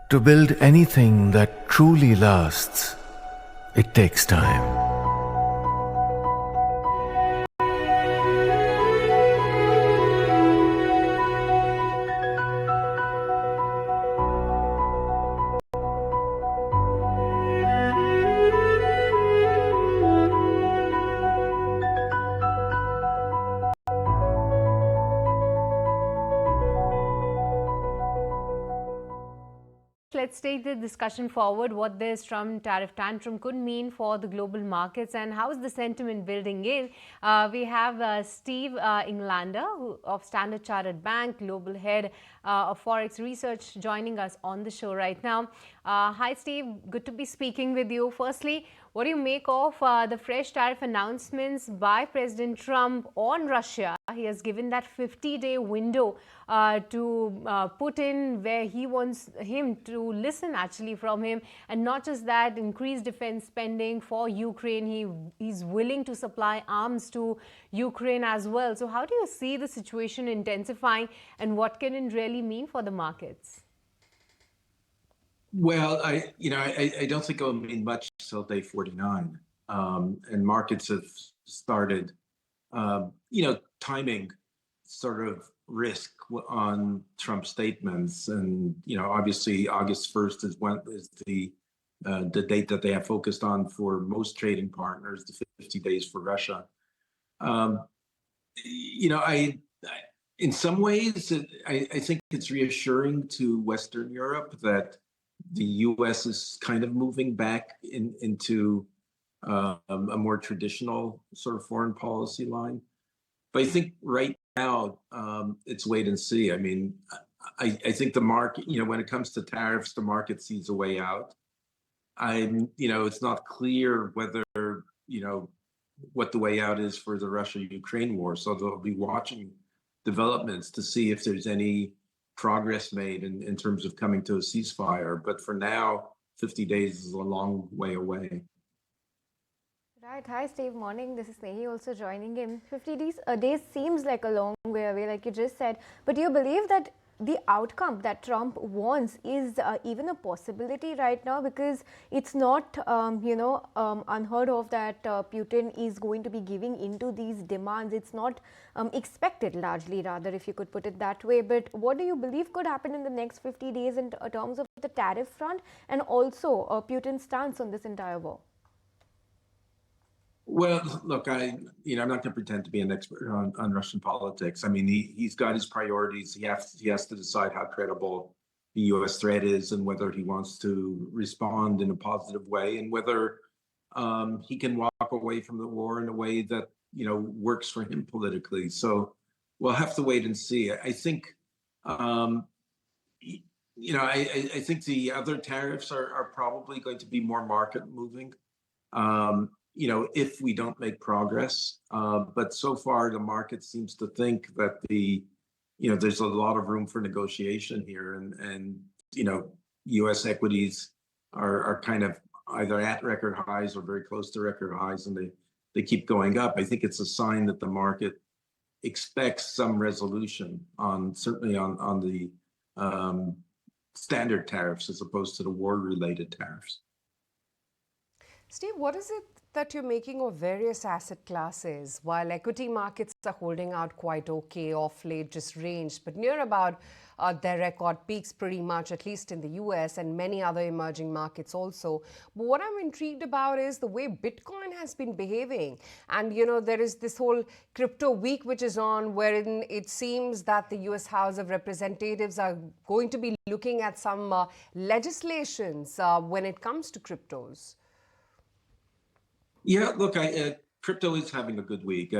To build anything that truly lasts, it takes time. Let's take the discussion forward. What this Trump tariff tantrum could mean for the global markets and how is the sentiment building in. We have Steve Englander of Standard Chartered Bank, global head of Forex research, joining us on the show right now. Hi, Steve. Good to be speaking with you. Firstly, what do you make of the fresh tariff announcements by President Trump on Russia? He has given that 50-day window to Putin, where he wants him to listen actually from him, and not just that, increase defense spending for Ukraine. He's willing to supply arms to Ukraine as well. So how do you see the situation intensifying, and what can it really mean for the markets? Well, I don't think it'll mean much till day 49, and markets have started, timing sort of risk on Trump statements, and obviously August 1st is the date that they have focused on for most trading partners, the 50 days for Russia. In some ways, I think it's reassuring to Western Europe that the U.S. is kind of moving back into a more traditional sort of foreign policy line. But I think right now it's wait and see. I mean, I think the market, when it comes to tariffs, the market sees a way out. It's not clear whether, what the way out is for the Russia-Ukraine war. So they'll be watching developments to see if there's any progress made in terms of coming to a ceasefire. But for now, 50 days is a long way away. Right. Hi, Steve. Morning. This is Nehi also joining in. 50 days seems like a long way away, like you just said. But do you believe that the outcome that Trump wants is even a possibility right now? Because it's not, unheard of that Putin is going to be giving into these demands. It's not expected, largely, rather, if you could put it that way. But what do you believe could happen in the next 50 days in terms of the tariff front and also Putin's stance on this entire war? Well, look, I'm not going to pretend to be an expert on Russian politics. I mean, he's got his priorities. He has to decide how credible the U.S. threat is and whether he wants to respond in a positive way and whether he can walk away from the war in a way that, works for him politically. So we'll have to wait and see. I think, I think the other tariffs are probably going to be more market moving. If we don't make progress. But so far, the market seems to think that there's a lot of room for negotiation here, and U.S. equities are kind of either at record highs or very close to record highs, and they keep going up. I think it's a sign that the market expects some resolution certainly on the standard tariffs as opposed to the war-related tariffs. Steve, what is it that you're making of various asset classes? While equity markets are holding out quite okay off late, just ranged, but near about their record peaks pretty much, at least in the US and many other emerging markets also. But what I'm intrigued about is the way Bitcoin has been behaving. And, there is this whole crypto week which is on, wherein it seems that the US House of Representatives are going to be looking at some legislations when it comes to cryptos. Yeah, look, crypto is having a good week,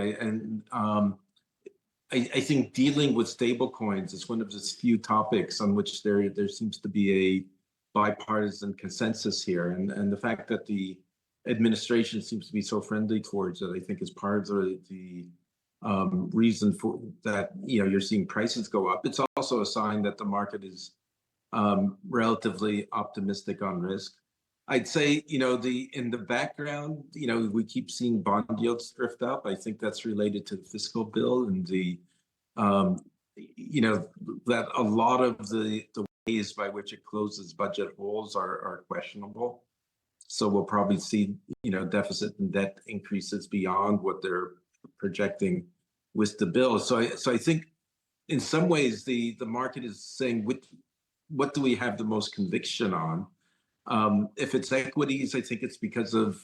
I think dealing with stablecoins is one of the few topics on which there seems to be a bipartisan consensus here, and the fact that the administration seems to be so friendly towards it, I think, is part of the reason for that. You're seeing prices go up. It's also a sign that the market is relatively optimistic on risk. I'd say, in the background, we keep seeing bond yields drift up. I think that's related to the fiscal bill and that a lot of the ways by which it closes budget holes are questionable. So we'll probably see, deficit and debt increases beyond what they're projecting with the bill. So I think in some ways the market is saying what do we have the most conviction on? If it's equities, I think it's because of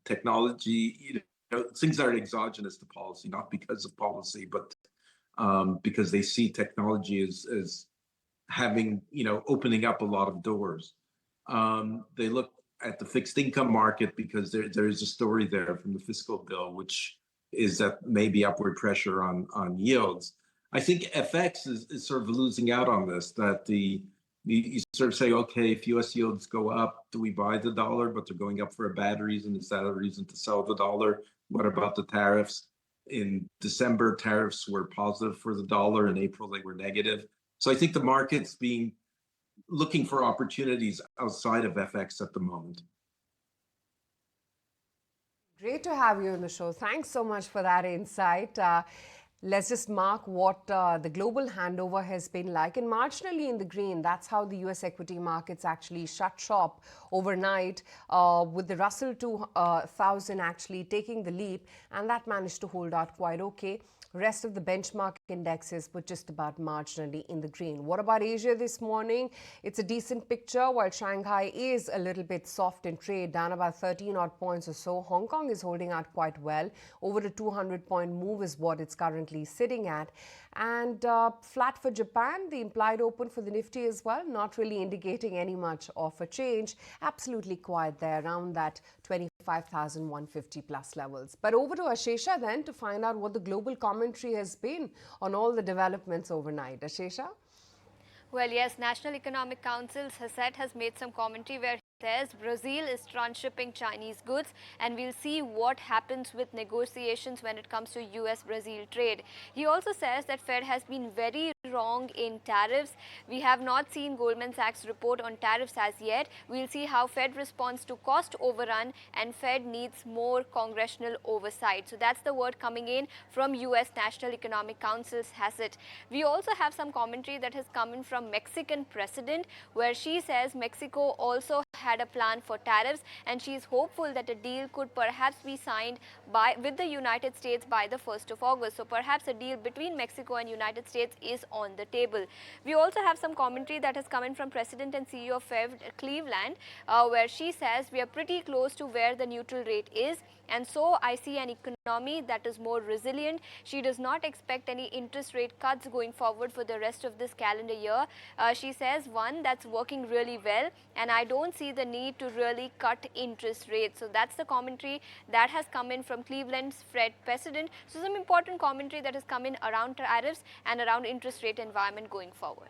technology, things that are exogenous to policy, not because of policy, but because they see technology as having, opening up a lot of doors. They look at the fixed income market because there is a story there from the fiscal bill, which is that maybe upward pressure on yields. I think FX is sort of losing out on this, that you sort of say, okay, if US yields go up, do we buy the dollar? But they're going up for a bad reason. Is that a reason to sell the dollar? What about the tariffs? In December, tariffs were positive for the dollar. In April, they were negative. So I think the market's looking for opportunities outside of FX at the moment. Great to have you on the show. Thanks so much for that insight. Let's just mark what the global handover has been like, and marginally in the green. That's how the US equity markets actually shut shop overnight, with the Russell 2000 actually taking the leap, and that managed to hold out quite okay. Rest of the benchmark indexes were just about marginally in the green. What about Asia this morning? It's a decent picture. While Shanghai is a little bit soft in trade, down about 13 odd points or so, Hong Kong is holding out quite well. Over a 200-point move is what it's currently sitting at. And flat for Japan, the implied open for the Nifty as well, not really indicating any much of a change. Absolutely quiet there around that 25,150 plus levels. But over to Ashesha then to find out what the global commentary has been on all the developments overnight. Ashesha? Well, yes, National Economic Council's Hassett has made some commentary where says Brazil is transshipping Chinese goods, and we'll see what happens with negotiations when it comes to US-Brazil trade. He also says that Fed has been very wrong in tariffs. We have not seen Goldman Sachs report on tariffs as yet. We'll see how Fed responds to cost overrun, and Fed needs more congressional oversight. So that's the word coming in from US National Economic Council's Hassett. We also have some commentary that has come in from Mexican president, where she says Mexico also had a plan for tariffs, and she is hopeful that a deal could perhaps be signed with the United States by the 1st of August. So perhaps a deal between Mexico and United States is on the table. We also have some commentary that has come in from President and CEO of Fed Cleveland, where she says we are pretty close to where the neutral rate is, and so I see an economy that is more resilient. She does not expect any interest rate cuts going forward for the rest of this calendar year. She says one that's working really well, and I don't see the need to really cut interest rates. So that's the commentary that has come in from Cleveland's Fed president. So some important commentary that has come in around tariffs and around interest rate environment going forward.